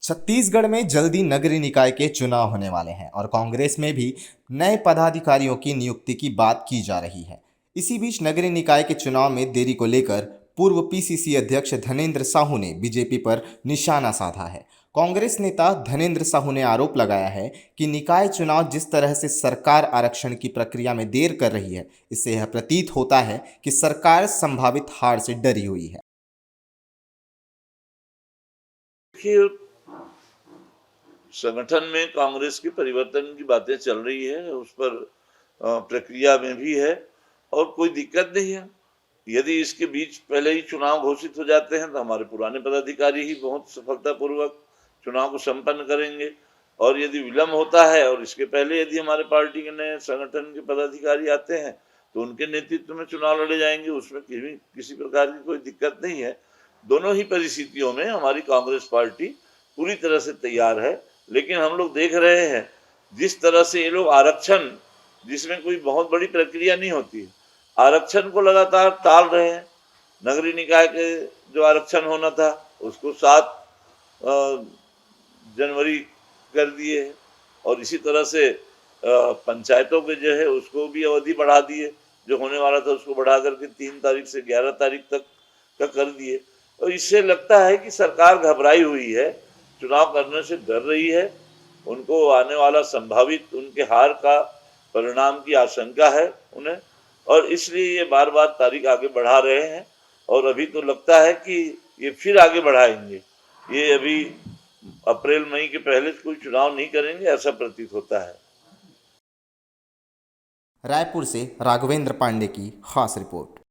छत्तीसगढ़ में जल्दी नगरीय निकाय के चुनाव होने वाले हैं और कांग्रेस में भी नए पदाधिकारियों की नियुक्ति की बात की जा रही है। इसी बीच नगरीय निकाय के चुनाव में देरी को लेकर पूर्व पीसीसी अध्यक्ष धनेंद्र साहू ने बीजेपी पर निशाना साधा है। कांग्रेस नेता धनेंद्र साहू ने आरोप लगाया है कि निकाय चुनाव जिस तरह से सरकार आरक्षण की प्रक्रिया में देर कर रही है, इससे यह प्रतीत होता है कि सरकार संभावित हार से डरी हुई है। देखिए, संगठन में कांग्रेस के परिवर्तन की बातें चल रही है, उस पर प्रक्रिया में भी है और कोई दिक्कत नहीं है। यदि इसके बीच पहले ही चुनाव घोषित हो जाते हैं तो हमारे पुराने पदाधिकारी ही बहुत सफलतापूर्वक चुनाव को संपन्न करेंगे, और यदि विलम्ब होता है और इसके पहले यदि हमारे पार्टी के नए संगठन के पदाधिकारी आते हैं तो उनके नेतृत्व में चुनाव लड़े जाएंगे, उसमें किसी प्रकार की कोई दिक्कत नहीं है। दोनों ही परिस्थितियों में हमारी कांग्रेस पार्टी पूरी तरह से तैयार है। लेकिन हम लोग देख रहे हैं जिस तरह से ये लोग आरक्षण, जिसमें कोई बहुत बड़ी प्रक्रिया नहीं होती है, आरक्षण को लगातार टाल रहे हैं। नगरीय निकाय के जो आरक्षण होना था उसको 7 जनवरी कर दिए है, और इसी तरह से पंचायतों के जो है उसको भी अवधि बढ़ा दिए, जो होने वाला था उसको बढ़ा करके 3 तारीख से 11 तारीख तक का कर दिए। तो इससे लगता है कि सरकार घबराई हुई है, चुनाव करने से डर रही है, उनको आने वाला संभावित उनके हार का परिणाम की आशंका है उन्हें, और इसलिए ये बार बार तारीख आगे बढ़ा रहे हैं। और अभी तो लगता है कि ये फिर आगे बढ़ाएंगे, ये अभी अप्रैल मई के पहले कोई चुनाव नहीं करेंगे, ऐसा प्रतीत होता है। रायपुर से राघवेंद्र पांडे की खास रिपोर्ट।